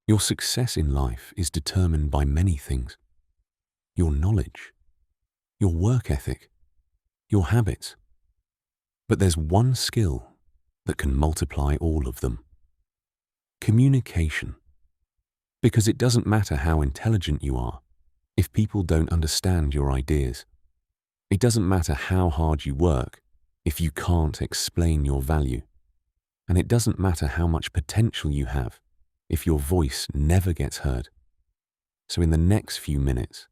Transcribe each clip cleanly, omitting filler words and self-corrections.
Your success in life is determined by many things: your knowledge, your work ethic, your habits. But there's one skill that can multiply all of them: communication. Because it doesn't matter how intelligent you are if people don't understand your ideas. It doesn't matter how hard you work if you can't explain your value. And it doesn't matter how much potential you have if your voice never gets heard. So in the next few minutes,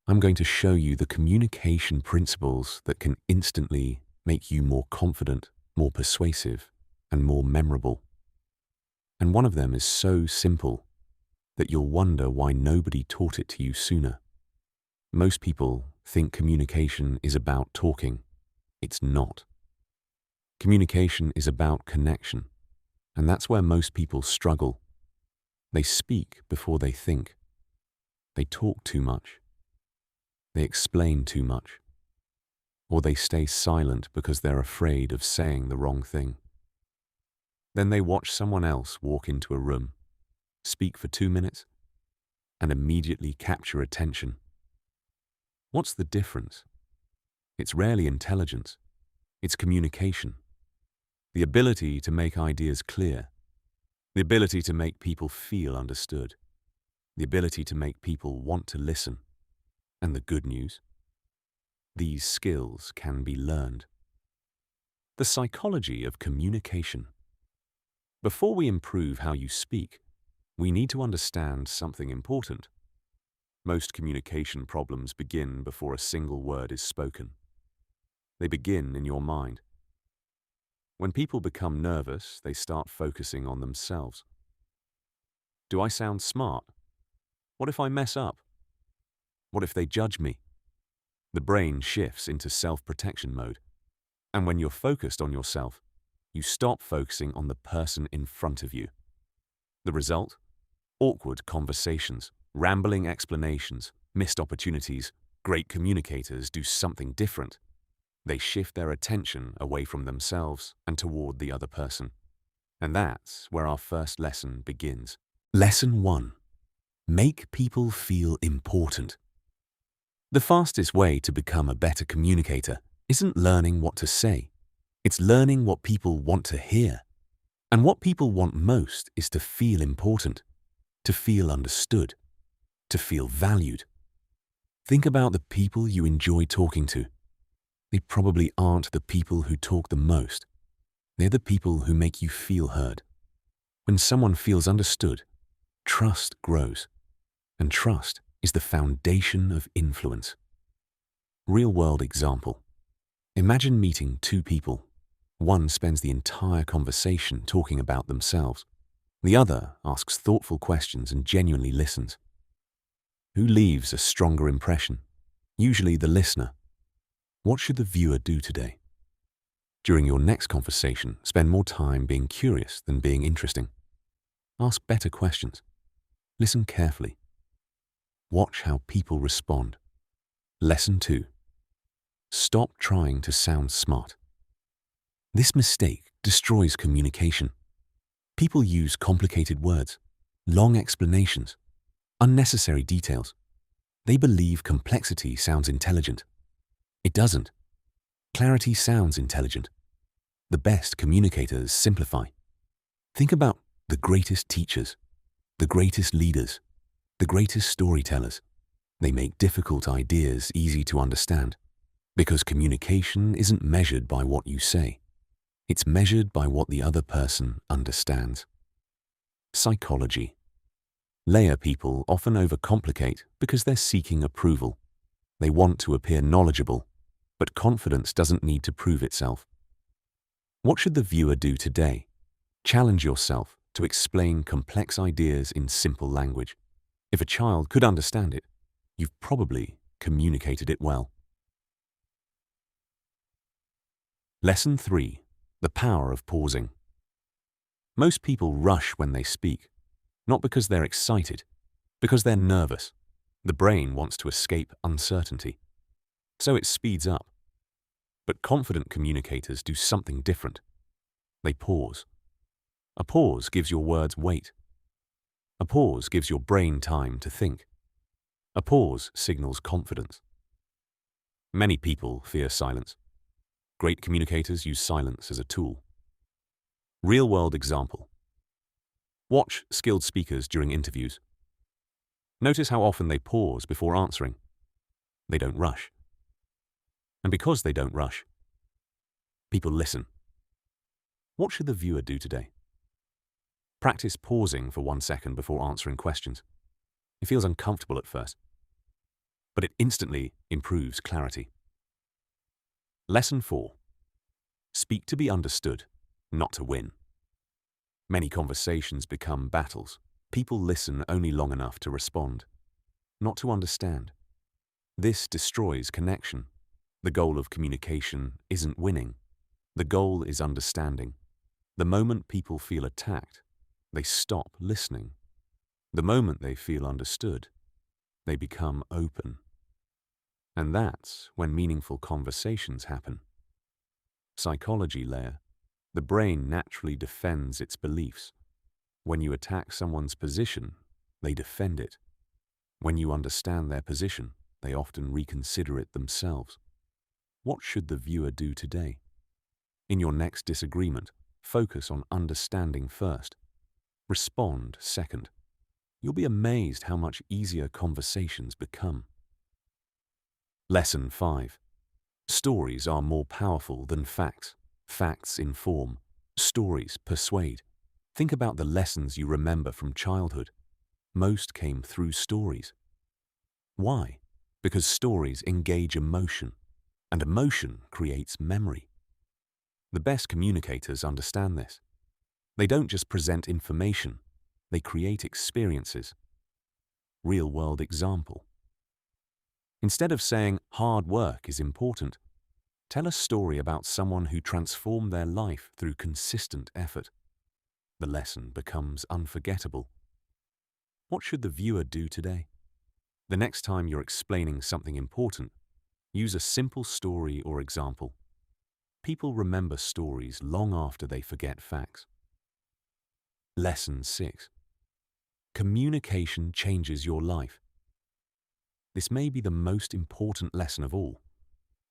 I'm going to show you the communication principles that can instantly make you more confident, more persuasive, and more memorable. And one of them is so simple that you'll wonder why nobody taught it to you sooner. Most people think communication is about talking. It's not. Communication is about connection, and that's where most people struggle. They speak before they think. They talk too much. They explain too much. Or they stay silent because they're afraid of saying the wrong thing. Then they watch someone else walk into a room, speak for 2 minutes, and immediately capture attention. What's the difference? It's rarely intelligence. It's communication. The ability to make ideas clear. The ability to make people feel understood. The ability to make people want to listen. And the good news? These skills can be learned. The psychology of communication. Before we improve how you speak, we need to understand something important. Most communication problems begin before a single word is spoken. They begin in your mind. When people become nervous, they start focusing on themselves. Do I sound smart? What if I mess up? What if they judge me? The brain shifts into self-protection mode. And when you're focused on yourself, you stop focusing on the person in front of you. The result? Awkward conversations, rambling explanations, missed opportunities. Great communicators do something different. They shift their attention away from themselves and toward the other person. And that's where our first lesson begins. Lesson 1. Make people feel important. The fastest way to become a better communicator isn't learning what to say. It's learning what people want to hear. And what people want most is to feel important, to feel understood, to feel valued. Think about the people you enjoy talking to. They probably aren't the people who talk the most. They're the people who make you feel heard. When someone feels understood, trust grows. And trust is the foundation of influence. Real-world example. Imagine meeting two people. One spends the entire conversation talking about themselves. The other asks thoughtful questions and genuinely listens. Who leaves a stronger impression? Usually the listener. What should the viewer do today? During your next conversation, spend more time being curious than being interesting. Ask better questions. Listen carefully. Watch how people respond. Lesson 2. Stop trying to sound smart. This mistake destroys communication. People use complicated words, long explanations, unnecessary details. They believe complexity sounds intelligent. It doesn't. Clarity sounds intelligent. The best communicators simplify. Think about the greatest teachers, the greatest leaders, the greatest storytellers. They make difficult ideas easy to understand because communication isn't measured by what you say. It's measured by what the other person understands. Psychology. Layer people often overcomplicate because they're seeking approval. They want to appear knowledgeable, but confidence doesn't need to prove itself. What should the viewer do today? Challenge yourself to explain complex ideas in simple language. If a child could understand it, you've probably communicated it well. Lesson 3. The power of pausing. Most people rush when they speak, not because they're excited, because they're nervous. The brain wants to escape uncertainty, so it speeds up. But confident communicators do something different. They pause. A pause gives your words weight. A pause gives your brain time to think. A pause signals confidence. Many people fear silence. Great communicators use silence as a tool. Real-world example. Watch skilled speakers during interviews. Notice how often they pause before answering. They don't rush. And because they don't rush, people listen. What should the viewer do today? Practice pausing for 1 second before answering questions. It feels uncomfortable at first, but it instantly improves clarity. Lesson 4. Speak to be understood, not to win. Many conversations become battles. People listen only long enough to respond, not to understand. This destroys connection. The goal of communication isn't winning. The goal is understanding. The moment people feel attacked, they stop listening. The moment they feel understood, they become open. And that's when meaningful conversations happen. Psychology layer. The brain naturally defends its beliefs. When you attack someone's position, they defend it. When you understand their position, they often reconsider it themselves. What should the viewer do today? In your next disagreement, focus on understanding first. Respond second. You'll be amazed how much easier conversations become. Lesson 5. Stories are more powerful than facts. Facts inform. Stories persuade. Think about the lessons you remember from childhood. Most came through stories. Why? Because stories engage emotion, and emotion creates memory. The best communicators understand this. They don't just present information, they create experiences. Real-world example. Instead of saying hard work is important, tell a story about someone who transformed their life through consistent effort. The lesson becomes unforgettable. What should the viewer do today? The next time you're explaining something important, use a simple story or example. People remember stories long after they forget facts. Lesson 6. Communication changes your life. This may be the most important lesson of all.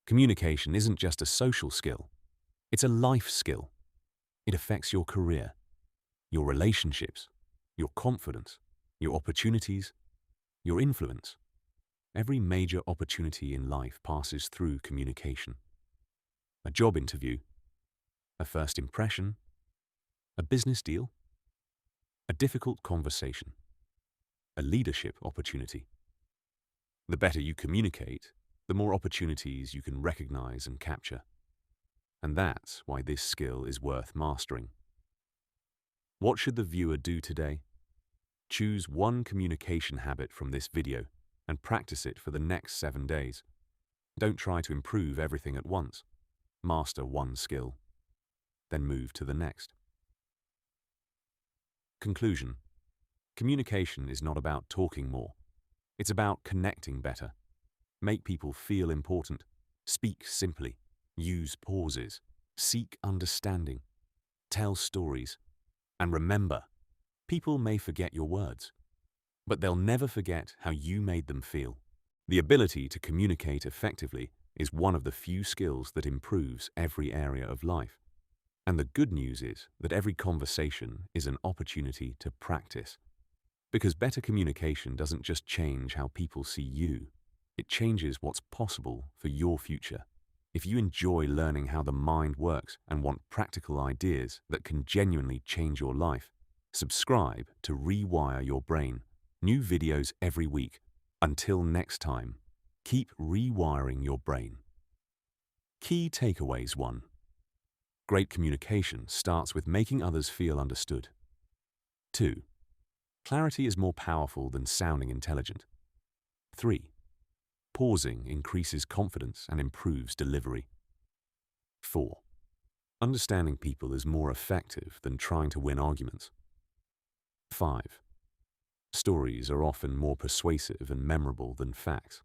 Communication isn't just a social skill, it's a life skill. It affects your career, your relationships, your confidence, your opportunities, your influence. Every major opportunity in life passes through communication. A job interview, a first impression, a business deal, a difficult conversation, a leadership opportunity. The better you communicate, the more opportunities you can recognize and capture. And that's why this skill is worth mastering. What should the viewer do today? Choose one communication habit from this video and practice it for the next 7 days. Don't try to improve everything at once. Master one skill, then move to the next. Conclusion. Communication is not about talking more. It's about connecting better. Make people feel important. Speak simply. Use pauses. Seek understanding. Tell stories. And remember, people may forget your words, but they'll never forget how you made them feel. The ability to communicate effectively is one of the few skills that improves every area of life. And the good news is that every conversation is an opportunity to practice. Because better communication doesn't just change how people see you, it changes what's possible for your future. If you enjoy learning how the mind works and want practical ideas that can genuinely change your life, subscribe to Rewire Your Brain. New videos every week. Until next time, keep rewiring your brain. Key takeaways 1. Great communication starts with making others feel understood. 2. Clarity is more powerful than sounding intelligent. 3. Pausing increases confidence and improves delivery. 4. Understanding people is more effective than trying to win arguments. 5. Stories are often more persuasive and memorable than facts.